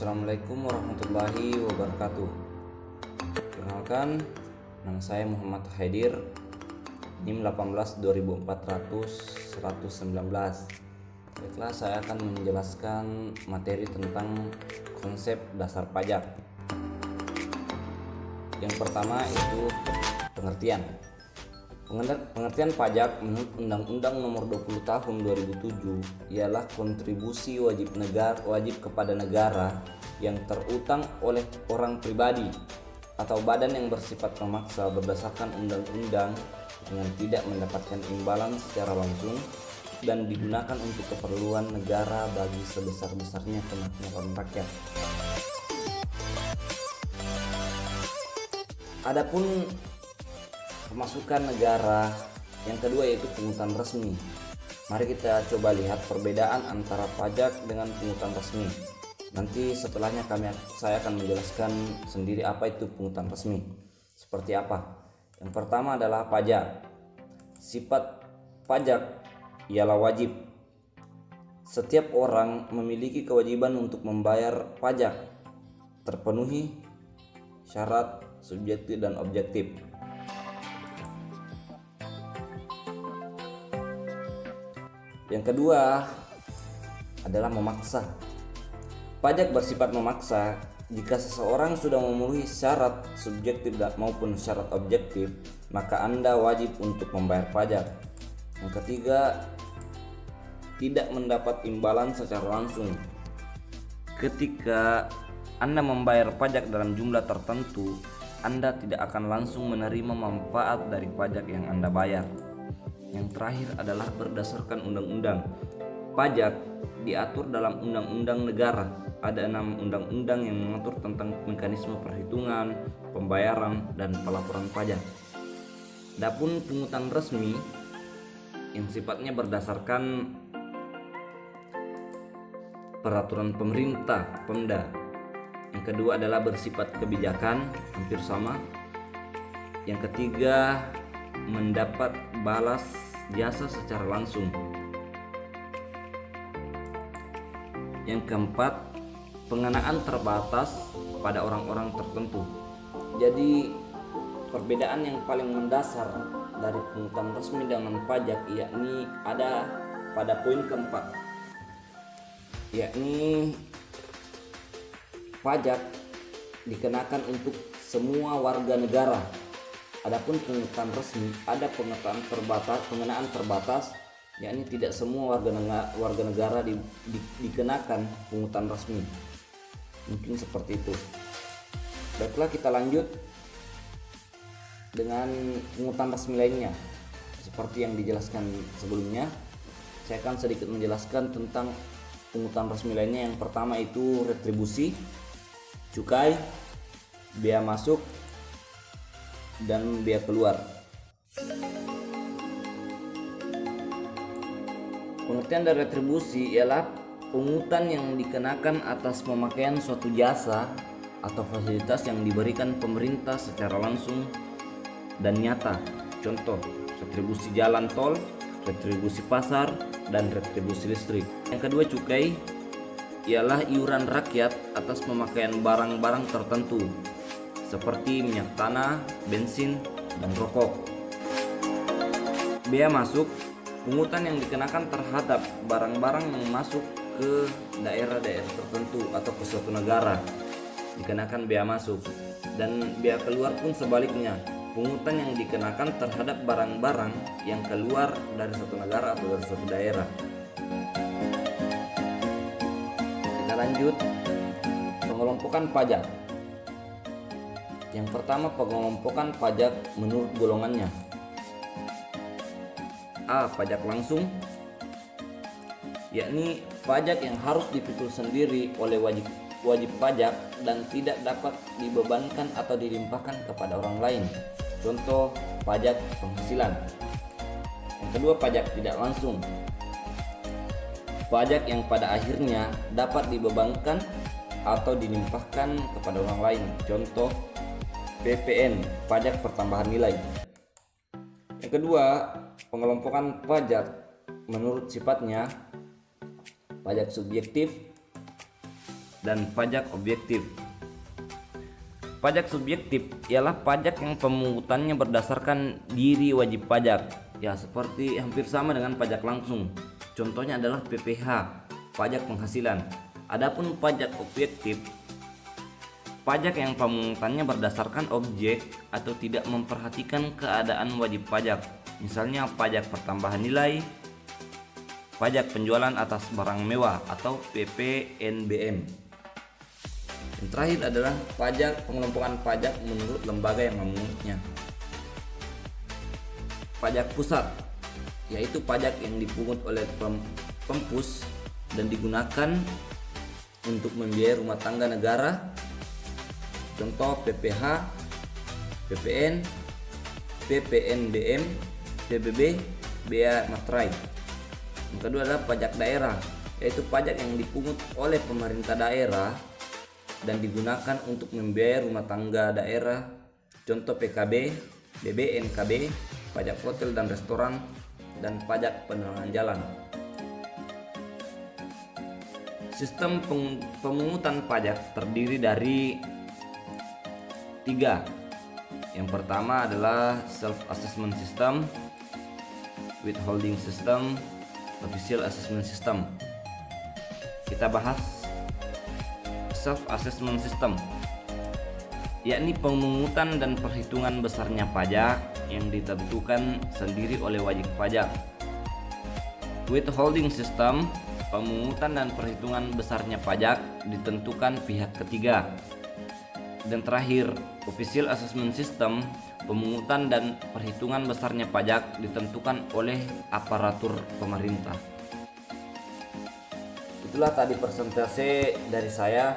Assalamualaikum warahmatullahi wabarakatuh. Perkenalkan, nama saya Muhammad Haidir, NIM 18 2400 119. Baiklah, saya akan menjelaskan materi tentang konsep dasar pajak. Yang pertama itu pengertian. Pengertian pajak menurut Undang-Undang Nomor 20 Tahun 2007 ialah kontribusi wajib kepada negara yang terutang oleh orang pribadi atau badan yang bersifat memaksa berdasarkan undang-undang dengan tidak mendapatkan imbalan secara langsung dan digunakan untuk keperluan negara bagi sebesar-besarnya kemakmuran rakyat. Adapun pemasukan negara yang kedua yaitu pungutan resmi. Mari kita coba lihat perbedaan antara pajak dengan pungutan resmi. Nanti setelahnya saya akan menjelaskan sendiri apa itu pungutan resmi. Seperti apa? Yang pertama adalah pajak. Sifat pajak ialah wajib. Setiap orang memiliki kewajiban untuk membayar pajak. Terpenuhi syarat subjektif dan objektif. Yang kedua adalah memaksa. Pajak bersifat memaksa jika seseorang sudah memenuhi syarat subjektif maupun syarat objektif, maka Anda wajib untuk membayar pajak. Yang ketiga, tidak mendapat imbalan secara langsung. Ketika Anda membayar pajak dalam jumlah tertentu, Anda tidak akan langsung menerima manfaat dari pajak yang Anda bayar. Yang terakhir adalah berdasarkan undang-undang. Pajak diatur dalam undang-undang negara. Ada 6 undang-undang yang mengatur tentang mekanisme perhitungan, pembayaran, dan pelaporan pajak. Adapun pungutan resmi yang sifatnya berdasarkan peraturan pemerintah, Pemda. Yang kedua adalah bersifat kebijakan, hampir sama. Yang ketiga, mendapat balas jasa secara langsung. Yang keempat, pengenaan terbatas pada orang-orang tertentu. Jadi perbedaan yang paling mendasar dari pungutan resmi dengan pajak yakni ada pada poin keempat, yakni pajak dikenakan untuk semua warga negara. Adapun pungutan resmi ada pengenaan terbatas, yakni tidak semua warga negara dikenakan pungutan resmi. Mungkin seperti itu. Baiklah, kita lanjut dengan pungutan resmi lainnya. Seperti yang dijelaskan sebelumnya, saya akan sedikit menjelaskan tentang pungutan resmi lainnya. Yang pertama itu retribusi, cukai, bea masuk, dan bea keluar. Pengertian dari retribusi ialah pungutan yang dikenakan atas pemakaian suatu jasa atau fasilitas yang diberikan pemerintah secara langsung dan nyata. Contoh, retribusi jalan tol, retribusi pasar, dan retribusi listrik. Yang kedua, cukai ialah iuran rakyat atas pemakaian barang-barang tertentu seperti minyak tanah, bensin, dan rokok. Bea masuk, pungutan yang dikenakan terhadap barang-barang yang masuk ke daerah-daerah tertentu atau ke suatu negara, dikenakan bea masuk. Dan bea keluar pun sebaliknya, pungutan yang dikenakan terhadap barang-barang yang keluar dari suatu negara atau dari suatu daerah. Kita lanjut, pengelompokan pajak. Yang pertama, pengelompokan pajak menurut golongannya. A. Pajak langsung, yakni pajak yang harus dipikul sendiri oleh wajib pajak dan tidak dapat dibebankan atau dilimpahkan kepada orang lain. Contoh, pajak penghasilan. Yang kedua, pajak tidak langsung, pajak yang pada akhirnya dapat dibebankan atau dilimpahkan kepada orang lain. Contoh, PPN, pajak pertambahan nilai. Yang kedua, pengelompokan pajak menurut sifatnya, pajak subjektif, dan pajak objektif. Pajak subjektif ialah pajak yang pemungutannya berdasarkan diri wajib pajak, ya seperti hampir sama dengan pajak langsung. Contohnya adalah PPh, pajak penghasilan. Adapun pajak objektif, pajak yang pemungutannya berdasarkan objek atau tidak memperhatikan keadaan wajib pajak. Misalnya pajak pertambahan nilai, pajak penjualan atas barang mewah atau PPNBM. Yang terakhir adalah pajak pengelompokan pajak menurut lembaga yang memungutnya. Pajak pusat, yaitu pajak yang dipungut oleh Pempus dan digunakan untuk membiayai rumah tangga negara. Contoh PPh, PPN, PPNBM, PBB, bea materai. Yang kedua adalah pajak daerah, yaitu pajak yang dipungut oleh pemerintah daerah dan digunakan untuk membiayai rumah tangga daerah. Contoh PKB, BBNKB, pajak hotel dan restoran, dan pajak penerangan jalan. Sistem pemungutan pajak terdiri dari 3. Yang pertama adalah self assessment system, withholding system, official assessment system. Kita bahas self assessment system, yakni pemungutan dan perhitungan besarnya pajak yang ditentukan sendiri oleh wajib pajak. Withholding system, pemungutan dan perhitungan besarnya pajak ditentukan pihak ketiga. Dan terakhir, official assessment system, pemungutan dan perhitungan besarnya pajak ditentukan oleh aparatur pemerintah. Itulah tadi persentase dari saya.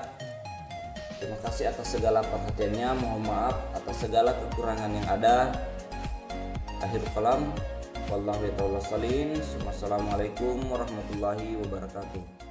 Terima kasih atas segala perhatiannya. Mohon maaf atas segala kekurangan yang ada. Akhir kalam, wallahu ta'ala salin. Wassalamualaikum warahmatullahi wabarakatuh.